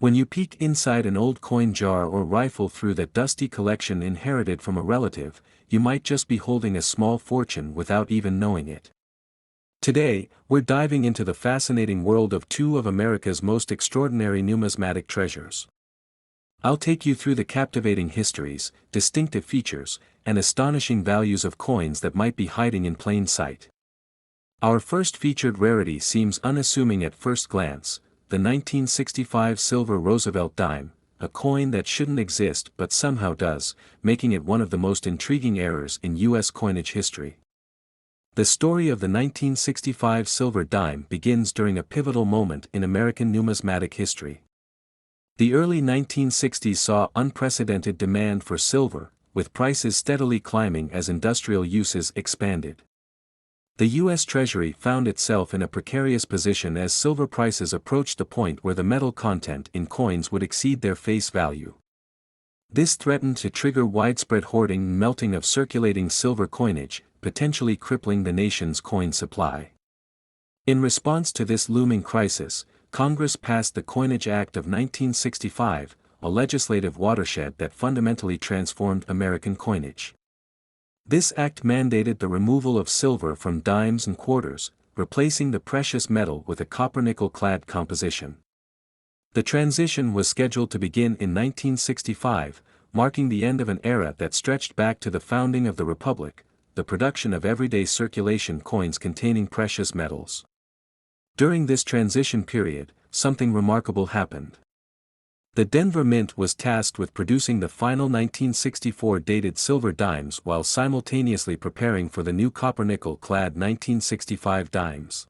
When you peek inside an old coin jar or rifle through that dusty collection inherited from a relative, you might just be holding a small fortune without even knowing it. Today, we're diving into the fascinating world of two of America's most extraordinary numismatic treasures. I'll take you through the captivating histories, distinctive features, and astonishing values of coins that might be hiding in plain sight. Our first featured rarity seems unassuming at first glance: the 1965 silver Roosevelt dime, a coin that shouldn't exist but somehow does, making it one of the most intriguing errors in U.S. coinage history. The story of the 1965 silver dime begins during a pivotal moment in American numismatic history. The early 1960s saw unprecedented demand for silver, with prices steadily climbing as industrial uses expanded. The U.S. Treasury found itself in a precarious position as silver prices approached the point where the metal content in coins would exceed their face value. This threatened to trigger widespread hoarding and melting of circulating silver coinage, potentially crippling the nation's coin supply. In response to this looming crisis, Congress passed the Coinage Act of 1965, a legislative watershed that fundamentally transformed American coinage. This act mandated the removal of silver from dimes and quarters, replacing the precious metal with a copper-nickel-clad composition. The transition was scheduled to begin in 1965, marking the end of an era that stretched back to the founding of the Republic, the production of everyday circulation coins containing precious metals. During this transition period, something remarkable happened. The Denver Mint was tasked with producing the final 1964 dated silver dimes while simultaneously preparing for the new copper-nickel-clad 1965 dimes.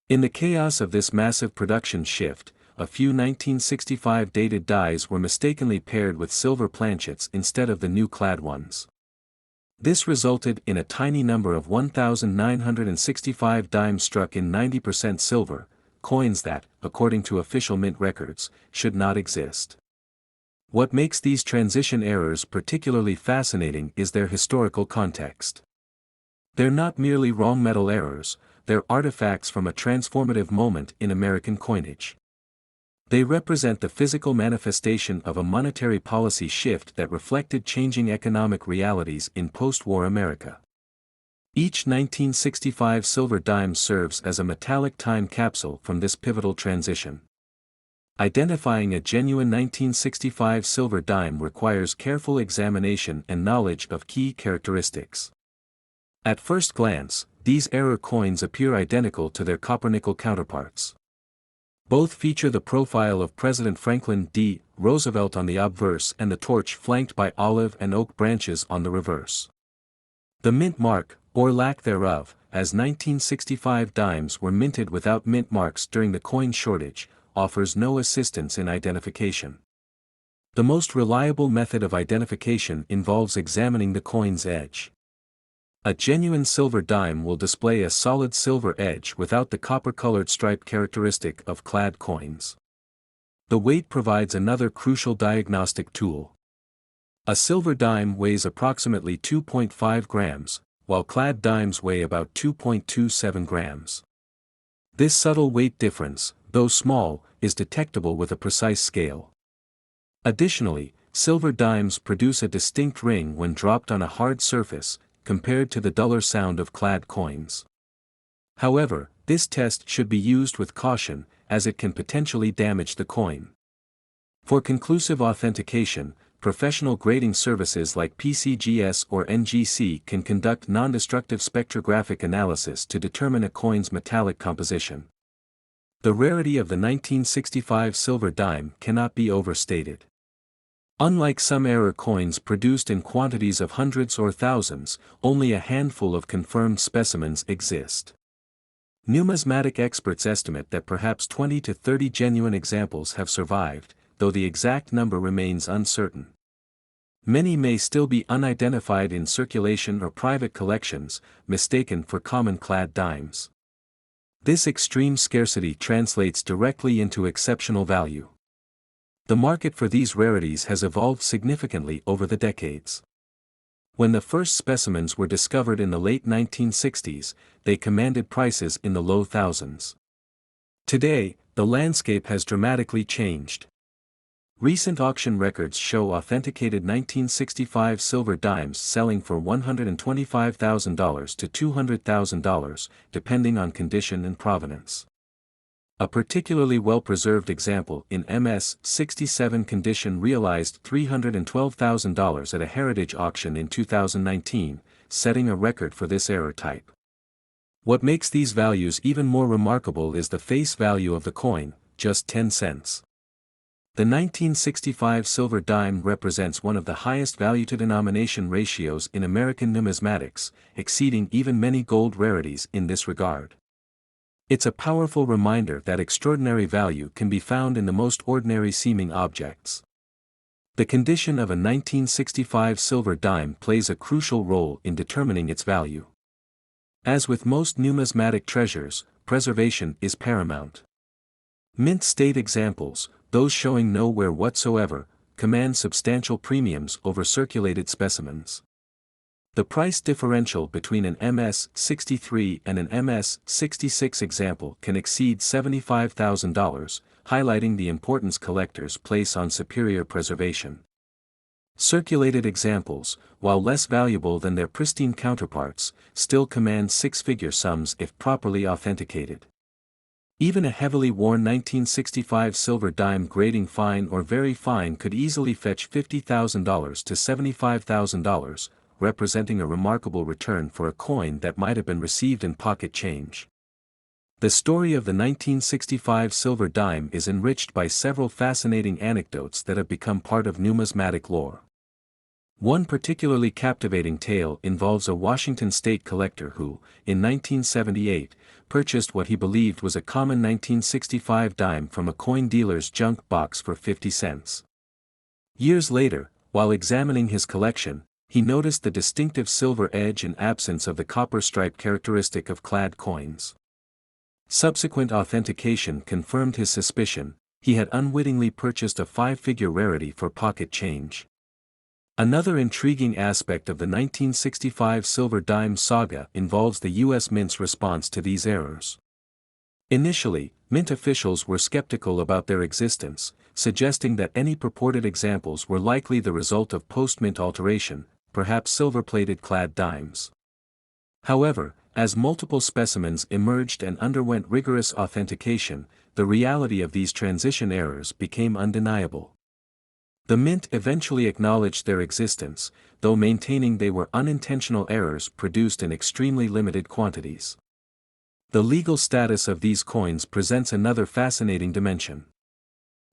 In the chaos of this massive production shift, a few 1965 dated dies were mistakenly paired with silver planchets instead of the new clad ones. This resulted in a tiny number of 1,965 dimes struck in 90% silver, coins that, according to official mint records, should not exist. What makes these transition errors particularly fascinating is their historical context. They're not merely wrong metal errors, they're artifacts from a transformative moment in American coinage. They represent the physical manifestation of a monetary policy shift that reflected changing economic realities in post-war America. Each 1965 silver dime serves as a metallic time capsule from this pivotal transition. Identifying a genuine 1965 silver dime requires careful examination and knowledge of key characteristics. At first glance, these error coins appear identical to their copper-nickel counterparts. Both feature the profile of President Franklin D. Roosevelt on the obverse and the torch flanked by olive and oak branches on the reverse. The mint mark, or lack thereof, as 1965 dimes were minted without mint marks during the coin shortage, offers no assistance in identification. The most reliable method of identification involves examining the coin's edge. A genuine silver dime will display a solid silver edge without the copper-colored stripe characteristic of clad coins. The weight provides another crucial diagnostic tool. A silver dime weighs approximately 2.5 grams, while clad dimes weigh about 2.27 grams. This subtle weight difference, though small, is detectable with a precise scale. Additionally, silver dimes produce a distinct ring when dropped on a hard surface, compared to the duller sound of clad coins. However, this test should be used with caution, as it can potentially damage the coin. For conclusive authentication, professional grading services like pcgs or NGC can conduct non-destructive spectrographic analysis to determine a coin's metallic composition. The rarity of the 1965 silver dime cannot be overstated. Unlike some error coins produced in quantities of hundreds or thousands, only a handful of confirmed specimens exist. Numismatic experts estimate that perhaps 20 to 30 genuine examples have survived, though the exact number remains uncertain. Many may still be unidentified in circulation or private collections, mistaken for common clad dimes. This extreme scarcity translates directly into exceptional value. The market for these rarities has evolved significantly over the decades. When the first specimens were discovered in the late 1960s, they commanded prices in the low thousands. Today, the landscape has dramatically changed. Recent auction records show authenticated 1965 silver dimes selling for $125,000 to $200,000, depending on condition and provenance. A particularly well-preserved example in MS-67 condition realized $312,000 at a heritage auction in 2019, setting a record for this error type. What makes these values even more remarkable is the face value of the coin, just 10 cents. The 1965 silver dime represents one of the highest value-to-denomination ratios in American numismatics, exceeding even many gold rarities in this regard. It's a powerful reminder that extraordinary value can be found in the most ordinary-seeming objects. The condition of a 1965 silver dime plays a crucial role in determining its value. As with most numismatic treasures, preservation is paramount. Mint state examples, those showing no wear whatsoever, command substantial premiums over circulated specimens. The price differential between an MS-63 and an MS-66 example can exceed $75,000, highlighting the importance collectors place on superior preservation. Circulated examples, while less valuable than their pristine counterparts, still command six-figure sums if properly authenticated. Even a heavily worn 1965 silver dime grading fine or very fine could easily fetch $50,000 to $75,000, representing a remarkable return for a coin that might have been received in pocket change. The story of the 1965 silver dime is enriched by several fascinating anecdotes that have become part of numismatic lore. One particularly captivating tale involves a Washington state collector who, in 1978, purchased what he believed was a common 1965 dime from a coin dealer's junk box for 50 cents. Years later, while examining his collection, he noticed the distinctive silver edge and absence of the copper stripe characteristic of clad coins. Subsequent authentication confirmed his suspicion: he had unwittingly purchased a five-figure rarity for pocket change. Another intriguing aspect of the 1965 silver dime saga involves the U.S. Mint's response to these errors. Initially, Mint officials were skeptical about their existence, suggesting that any purported examples were likely the result of post-mint alteration, perhaps silver-plated clad dimes. However, as multiple specimens emerged and underwent rigorous authentication, the reality of these transition errors became undeniable. The Mint eventually acknowledged their existence, though maintaining they were unintentional errors produced in extremely limited quantities. The legal status of these coins presents another fascinating dimension.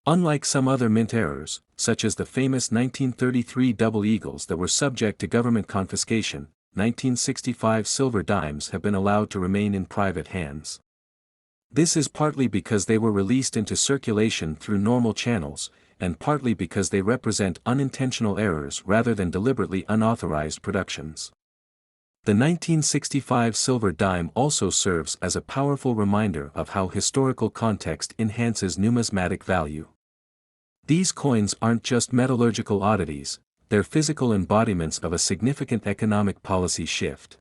Unlike some other Mint errors, such as the famous 1933 double eagles that were subject to government confiscation, 1965 silver dimes have been allowed to remain in private hands. This is partly because they were released into circulation through normal channels, and partly because they represent unintentional errors rather than deliberately unauthorized productions. The 1965 silver dime also serves as a powerful reminder of how historical context enhances numismatic value. These coins aren't just metallurgical oddities, they're physical embodiments of a significant economic policy shift.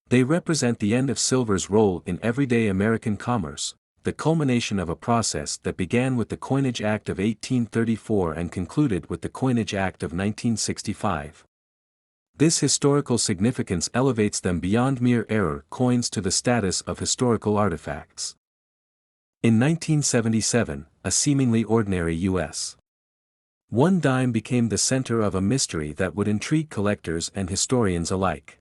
They represent the end of silver's role in everyday American commerce, the culmination of a process that began with the Coinage Act of 1834 and concluded with the Coinage Act of 1965. This historical significance elevates them beyond mere error coins to the status of historical artifacts. In 1977, a seemingly ordinary U.S. one dime became the center of a mystery that would intrigue collectors and historians alike.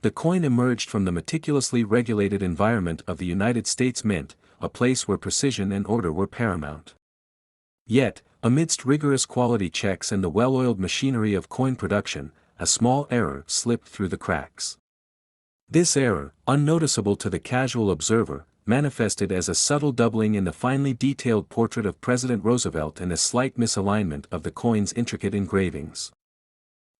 The coin emerged from the meticulously regulated environment of the United States Mint, a place where precision and order were paramount. Yet, amidst rigorous quality checks and the well-oiled machinery of coin production, a small error slipped through the cracks. This error, unnoticeable to the casual observer, manifested as a subtle doubling in the finely detailed portrait of President Roosevelt and a slight misalignment of the coin's intricate engravings.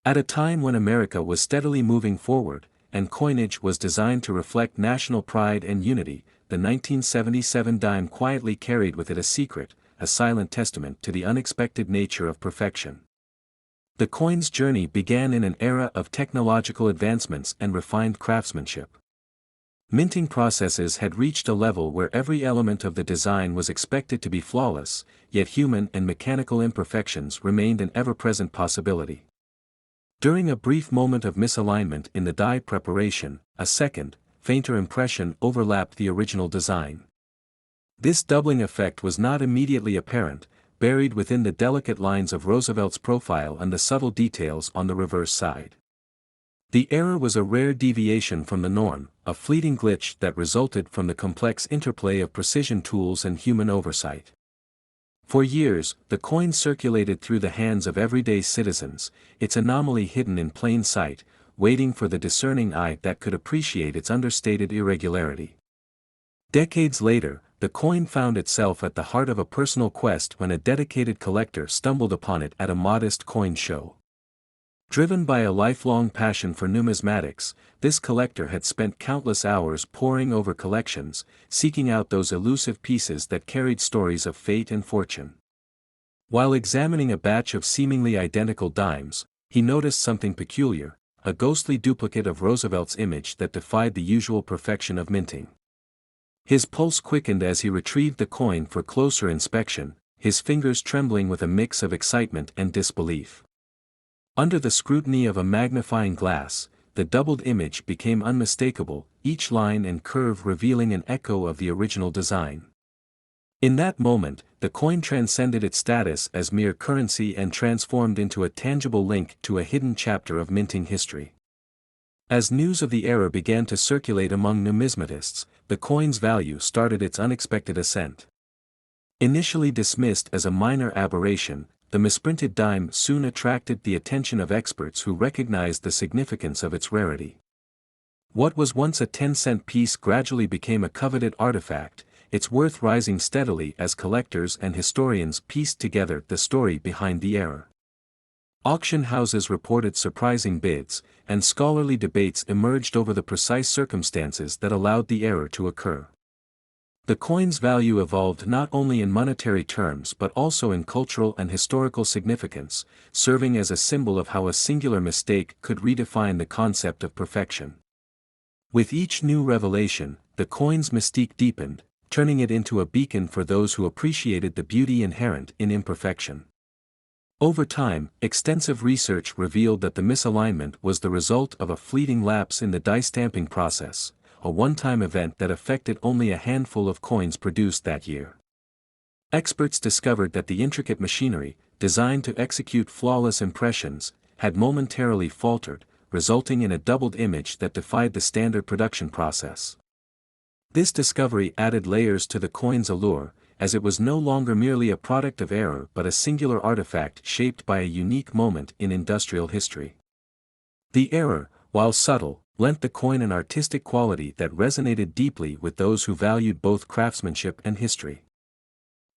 At a time when America was steadily moving forward, and coinage was designed to reflect national pride and unity, the 1977 dime quietly carried with it a secret, a silent testament to the unexpected nature of perfection. The coin's journey began in an era of technological advancements and refined craftsmanship. Minting processes had reached a level where every element of the design was expected to be flawless, yet human and mechanical imperfections remained an ever-present possibility. During a brief moment of misalignment in the die preparation, a second, fainter impression overlapped the original design. This doubling effect was not immediately apparent, buried within the delicate lines of Roosevelt's profile and the subtle details on the reverse side. The error was a rare deviation from the norm, a fleeting glitch that resulted from the complex interplay of precision tools and human oversight. For years, the coin circulated through the hands of everyday citizens, its anomaly hidden in plain sight, waiting for the discerning eye that could appreciate its understated irregularity. Decades later, the coin found itself at the heart of a personal quest when a dedicated collector stumbled upon it at a modest coin show. Driven by a lifelong passion for numismatics, this collector had spent countless hours poring over collections, seeking out those elusive pieces that carried stories of fate and fortune. While examining a batch of seemingly identical dimes, he noticed something peculiar, a ghostly duplicate of Roosevelt's image that defied the usual perfection of minting. His pulse quickened as he retrieved the coin for closer inspection, his fingers trembling with a mix of excitement and disbelief. Under the scrutiny of a magnifying glass, the doubled image became unmistakable, each line and curve revealing an echo of the original design. In that moment, the coin transcended its status as mere currency and transformed into a tangible link to a hidden chapter of minting history. As news of the era began to circulate among numismatists, the coin's value started its unexpected ascent. Initially dismissed as a minor aberration, the misprinted dime soon attracted the attention of experts who recognized the significance of its rarity. What was once a 10-cent piece gradually became a coveted artifact, its worth rising steadily as collectors and historians pieced together the story behind the error. Auction houses reported surprising bids, and scholarly debates emerged over the precise circumstances that allowed the error to occur. The coin's value evolved not only in monetary terms but also in cultural and historical significance, serving as a symbol of how a singular mistake could redefine the concept of perfection. With each new revelation, the coin's mystique deepened, turning it into a beacon for those who appreciated the beauty inherent in imperfection. Over time, extensive research revealed that the misalignment was the result of a fleeting lapse in the die stamping process, a one-time event that affected only a handful of coins produced that year. Experts discovered that the intricate machinery, designed to execute flawless impressions, had momentarily faltered, resulting in a doubled image that defied the standard production process. This discovery added layers to the coin's allure, as it was no longer merely a product of error but a singular artifact shaped by a unique moment in industrial history. The error, while subtle, lent the coin an artistic quality that resonated deeply with those who valued both craftsmanship and history.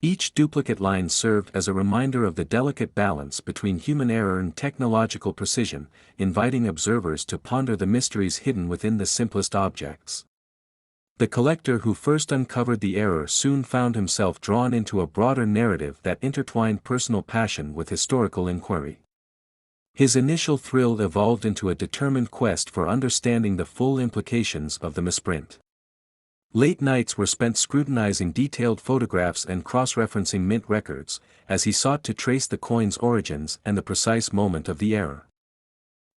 Each duplicate line served as a reminder of the delicate balance between human error and technological precision, inviting observers to ponder the mysteries hidden within the simplest objects. The collector who first uncovered the error soon found himself drawn into a broader narrative that intertwined personal passion with historical inquiry. His initial thrill evolved into a determined quest for understanding the full implications of the misprint. Late nights were spent scrutinizing detailed photographs and cross-referencing mint records, as he sought to trace the coin's origins and the precise moment of the error.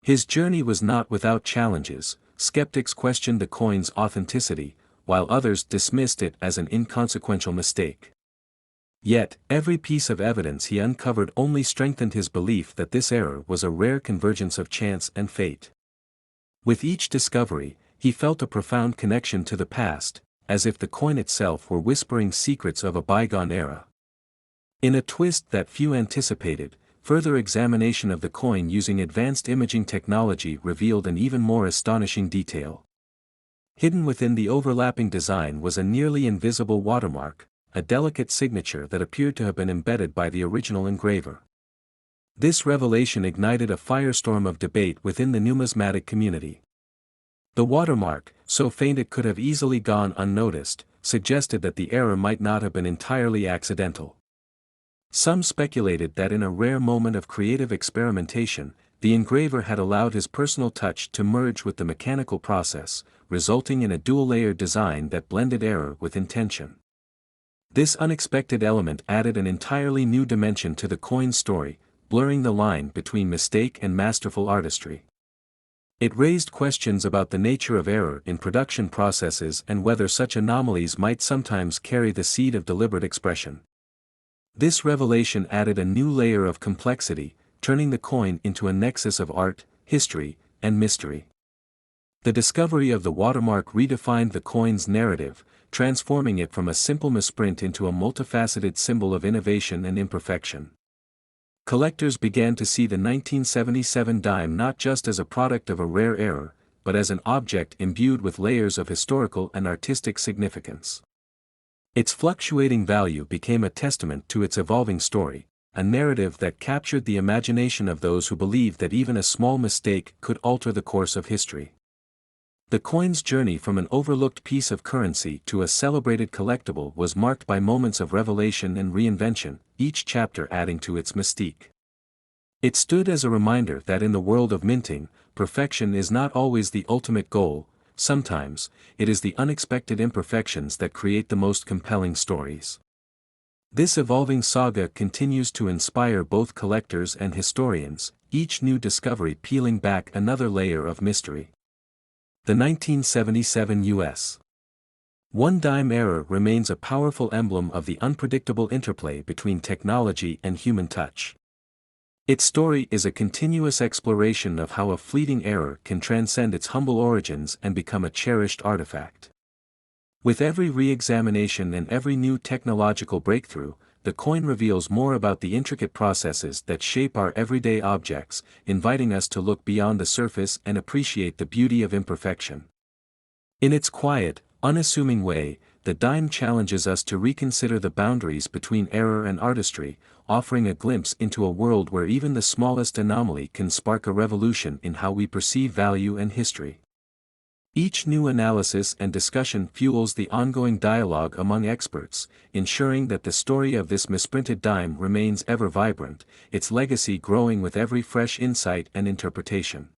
His journey was not without challenges. Skeptics questioned the coin's authenticity, while others dismissed it as an inconsequential mistake. Yet, every piece of evidence he uncovered only strengthened his belief that this error was a rare convergence of chance and fate. With each discovery, he felt a profound connection to the past, as if the coin itself were whispering secrets of a bygone era. In a twist that few anticipated, further examination of the coin using advanced imaging technology revealed an even more astonishing detail. Hidden within the overlapping design was a nearly invisible watermark, a delicate signature that appeared to have been embedded by the original engraver. This revelation ignited a firestorm of debate within the numismatic community. The watermark, so faint it could have easily gone unnoticed, suggested that the error might not have been entirely accidental. Some speculated that in a rare moment of creative experimentation, the engraver had allowed his personal touch to merge with the mechanical process, resulting in a dual-layered design that blended error with intention. This unexpected element added an entirely new dimension to the coin's story, blurring the line between mistake and masterful artistry. It raised questions about the nature of error in production processes and whether such anomalies might sometimes carry the seed of deliberate expression. This revelation added a new layer of complexity, turning the coin into a nexus of art, history, and mystery. The discovery of the watermark redefined the coin's narrative, transforming it from a simple misprint into a multifaceted symbol of innovation and imperfection. Collectors began to see the 1977 dime not just as a product of a rare error, but as an object imbued with layers of historical and artistic significance. Its fluctuating value became a testament to its evolving story, a narrative that captured the imagination of those who believed that even a small mistake could alter the course of history. The coin's journey from an overlooked piece of currency to a celebrated collectible was marked by moments of revelation and reinvention, each chapter adding to its mystique. It stood as a reminder that in the world of minting, perfection is not always the ultimate goal. Sometimes, it is the unexpected imperfections that create the most compelling stories. This evolving saga continues to inspire both collectors and historians, each new discovery peeling back another layer of mystery. The 1977 U.S. one-dime error remains a powerful emblem of the unpredictable interplay between technology and human touch. Its story is a continuous exploration of how a fleeting error can transcend its humble origins and become a cherished artifact. With every re-examination and every new technological breakthrough, the coin reveals more about the intricate processes that shape our everyday objects, inviting us to look beyond the surface and appreciate the beauty of imperfection. In its quiet, unassuming way, the dime challenges us to reconsider the boundaries between error and artistry, offering a glimpse into a world where even the smallest anomaly can spark a revolution in how we perceive value and history. Each new analysis and discussion fuels the ongoing dialogue among experts, ensuring that the story of this misprinted dime remains ever vibrant, its legacy growing with every fresh insight and interpretation.